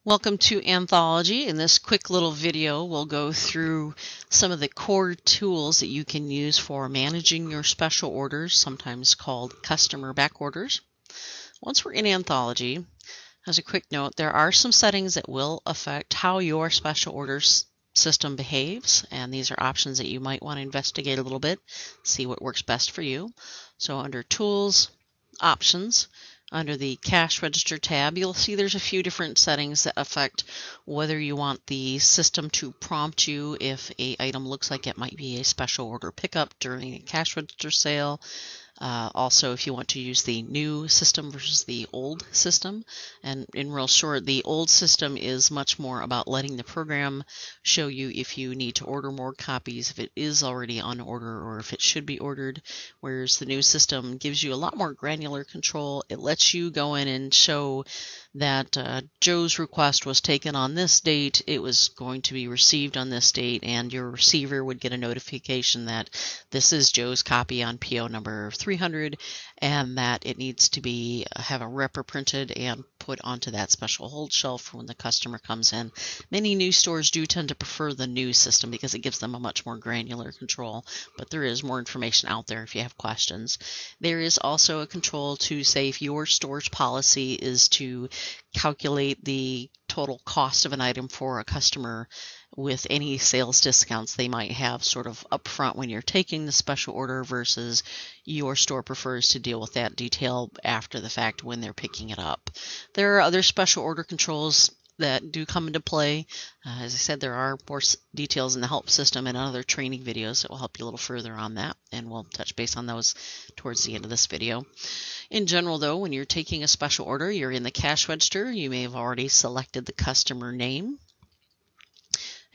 Welcome to Anthology. In this quick little video, we'll go through some of the core tools that you can use for managing your special orders, sometimes called customer back orders. Once we're in Anthology, as a quick note, there are some settings that will affect how your special orders system behaves, and these are options that you might want to investigate a little bit, see what works best for you. So under Tools, Options, under the Cash Register tab, you'll see there's a few different settings that affect whether you want the system to prompt you if an item looks like it might be a special order pickup during a cash register sale. Also, if you want to use the new system versus the old system. And in real short, the old system is much more about letting the program show you if you need to order more copies, if it is already on order, or if it should be ordered, whereas the new system gives you a lot more granular control. It lets you go in and show that Joe's request was taken on this date, it was going to be received on this date, and your receiver would get a notification that this is Joe's copy on PO number 300 and that it needs to be have a repr printed and put onto that special hold shelf for when the customer comes in. Many new stores do tend to prefer the new system because it gives them a much more granular control, but there is more information out there if you have questions. There is also a control to say if your store's policy is to calculate the total cost of an item for a customer with any sales discounts they might have sort of upfront when you're taking the special order versus your store prefers to deal with that detail after the fact when they're picking it up. There are other special order controls that do come into play. As I said, there are more details in the help system and other training videos that will help you a little further on that, and we'll touch base on those towards the end of this video. In general, though, when you're taking a special order, you're in the cash register. You may have already selected the customer name.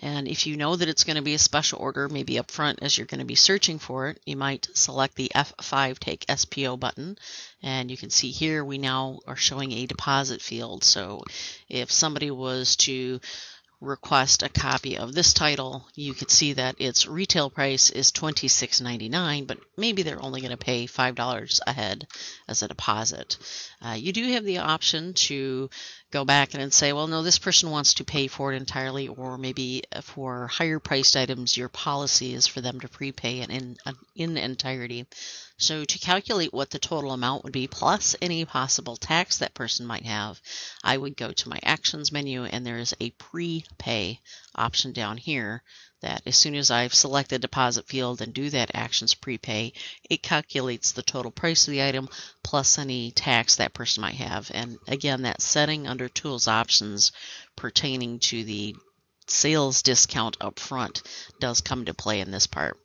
And if you know that it's going to be a special order, maybe up front as you're going to be searching for it, you might select the F5 Take SPO button. And you can see here we now are showing a deposit field. So if somebody was to request a copy of this title, you could see that its retail price is $26.99, but maybe they're only going to pay $5 ahead as a deposit. You do have the option to go back and say, well, no, this person wants to pay for it entirely, or maybe for higher priced items, your policy is for them to prepay it in entirety. So to calculate what the total amount would be, plus any possible tax that person might have, I would go to my Actions menu, and there is a prepay option down here that as soon as I've selected deposit field and do that Actions prepay, it calculates the total price of the item plus any tax that person might have. And again, that setting under Tools Options pertaining to the sales discount up front does come into play in this part.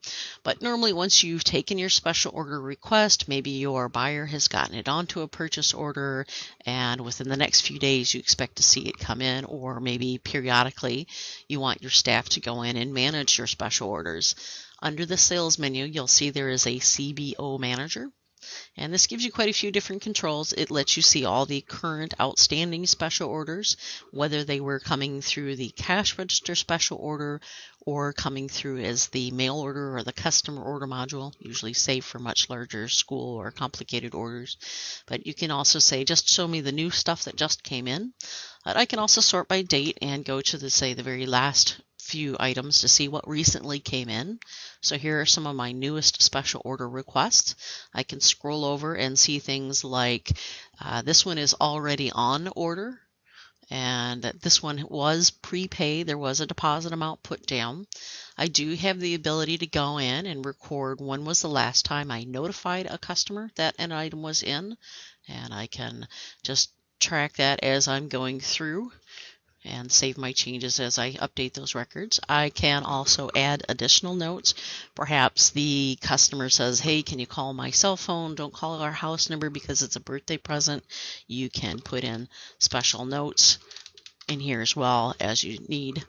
But normally once you've taken your special order request, maybe your buyer has gotten it onto a purchase order, and within the next few days you expect to see it come in, or maybe periodically you want your staff to go in and manage your special orders. Under the sales menu, you'll see there is a CBO manager. And this gives you quite a few different controls. It lets you see all the current outstanding special orders, whether they were coming through the cash register special order or coming through as the mail order or the customer order module, usually saved for much larger school or complicated orders. But you can also say, just show me the new stuff that just came in. But I can also sort by date and go to the very last few items to see what recently came in. So here are some of my newest special order requests. I can scroll over and see things like this one is already on order, and this one was prepaid. There was a deposit amount put down. I do have the ability to go in and record when was the last time I notified a customer that an item was in, and I can just track that as I'm going through and save my changes as I update those records. I can also add additional notes. Perhaps the customer says, hey, can you call my cell phone? Don't call our house number because it's a birthday present. You can put in special notes in here as well as you need.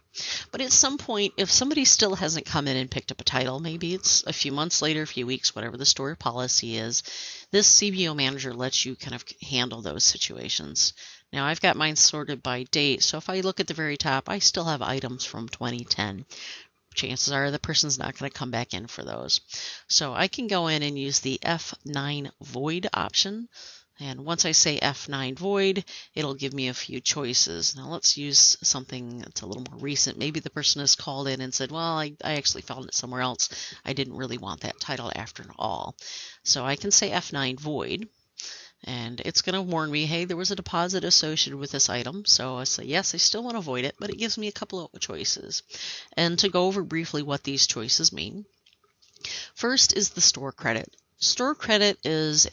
But at some point, if somebody still hasn't come in and picked up a title, maybe it's a few months later, a few weeks, whatever the store policy is, this CBO manager lets you kind of handle those situations. Now I've got mine sorted by date, so if I look at the very top, I still have items from 2010. Chances are the person's not going to come back in for those. So I can go in and use the F9 void option. And once I say F9 void, it'll give me a few choices. Now let's use something that's a little more recent. Maybe the person has called in and said, well, I actually found it somewhere else. I didn't really want that title after all. So I can say F9 void, and it's going to warn me, hey, there was a deposit associated with this item. So I say, yes, I still want to void it, but it gives me a couple of choices. And to go over briefly what these choices mean. First is the store credit. Store credit is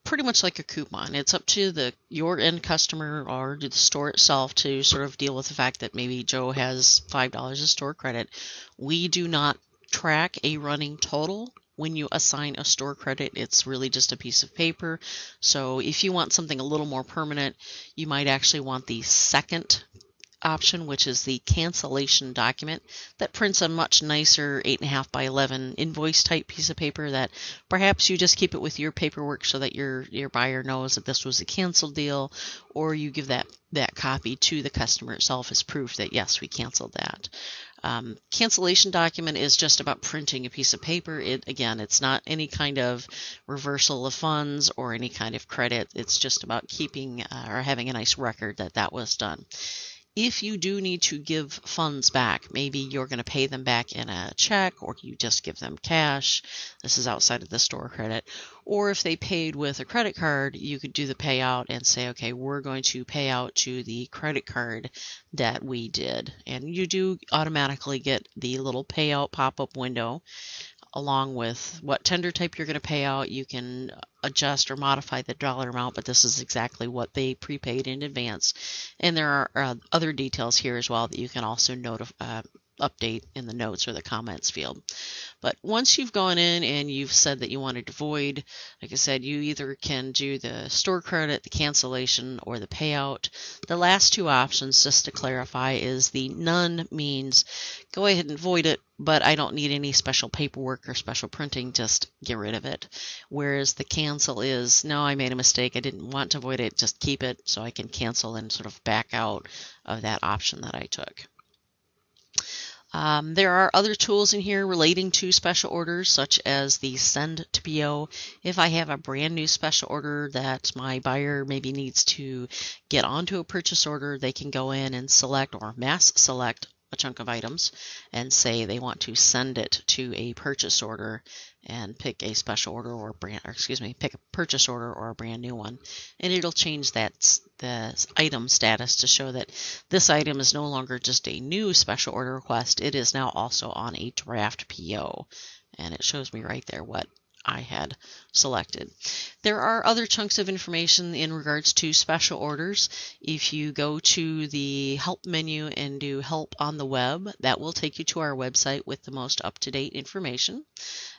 pretty much like a coupon. It's up to your end customer or the store itself to sort of deal with the fact that maybe Joe has $5 of store credit. We do not track a running total when you assign a store credit. It's really just a piece of paper. So if you want something a little more permanent, you might actually want the second option, which is the cancellation document that prints a much nicer 8.5 by 11 invoice type piece of paper that perhaps you just keep it with your paperwork so that your buyer knows that this was a canceled deal, or you give that copy to the customer itself as proof that yes, we canceled that. Cancellation document is just about printing a piece of paper. Again, it's not any kind of reversal of funds or any kind of credit. It's just about keeping or having a nice record that was done. If you do need to give funds back, maybe you're going to pay them back in a check, or you just give them cash. This is outside of the store credit. Or if they paid with a credit card, you could do the payout and say, okay, we're going to pay out to the credit card that we did. And you do automatically get the little payout pop-up window along with what tender type you're going to pay out. You can adjust or modify the dollar amount, but this is exactly what they prepaid in advance. And there are other details here as well that you can also update in the notes or the comments field. But once you've gone in and you've said that you wanted to void, like I said, you either can do the store credit, the cancellation, or the payout. The last two options, just to clarify, is the none means go ahead and void it, but I don't need any special paperwork or special printing, just get rid of it. Whereas the cancel is, no, I made a mistake, I didn't want to void it, just keep it so I can cancel and sort of back out of that option that I took. There are other tools in here relating to special orders, such as the send to PO. If I have a brand new special order that my buyer maybe needs to get onto a purchase order, they can go in and select or mass select a chunk of items and say they want to send it to a purchase order and pick a special order or pick a purchase order or a brand new one, and it'll change the item status to show that this item is no longer just a new special order request. It is now also on a draft PO, and it shows me right there what I had selected. There are other chunks of information in regards to special orders. If you go to the help menu and do help on the web, that will take you to our website with the most up-to-date information.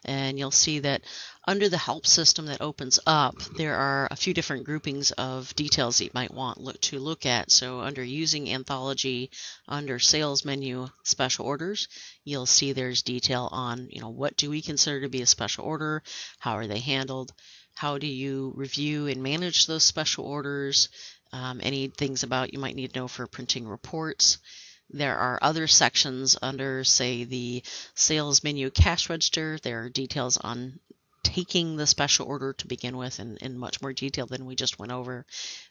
And you'll see that under the help system that opens up, there are a few different groupings of details that you might want to look at. So under using Anthology, under sales menu, special orders, you'll see there's detail on, what do we consider to be a special order? How are they handled? How do you review and manage those special orders? Any things about you might need to know for printing reports. There are other sections under, say, the sales menu cash register. There are details on taking the special order to begin with in much more detail than we just went over.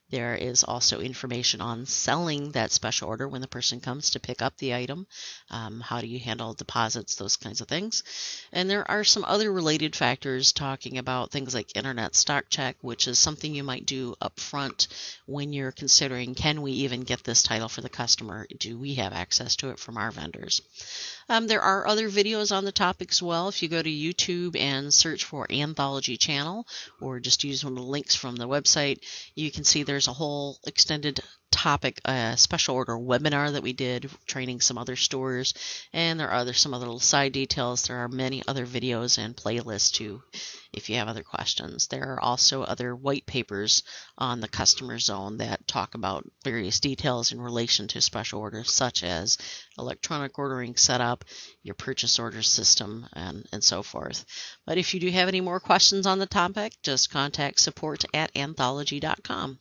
There is also information on selling that special order when the person comes to pick up the item. How do you handle deposits, those kinds of things. And there are some other related factors talking about things like internet stock check, which is something you might do up front when you're considering, can we even get this title for the customer? Do we have access to it from our vendors? There are other videos on the topic as well. If you go to YouTube and search for Anthology Channel, or just use one of the links from the website, you can see there's a whole extended topic, special order webinar that we did, training some other stores, and there are some other little side details. There are many other videos and playlists too, if you have other questions. There are also other white papers on the customer zone that talk about various details in relation to special orders, such as electronic ordering setup, your purchase order system, and so forth. But if you do have any more questions on the topic, just contact support@anthology.com.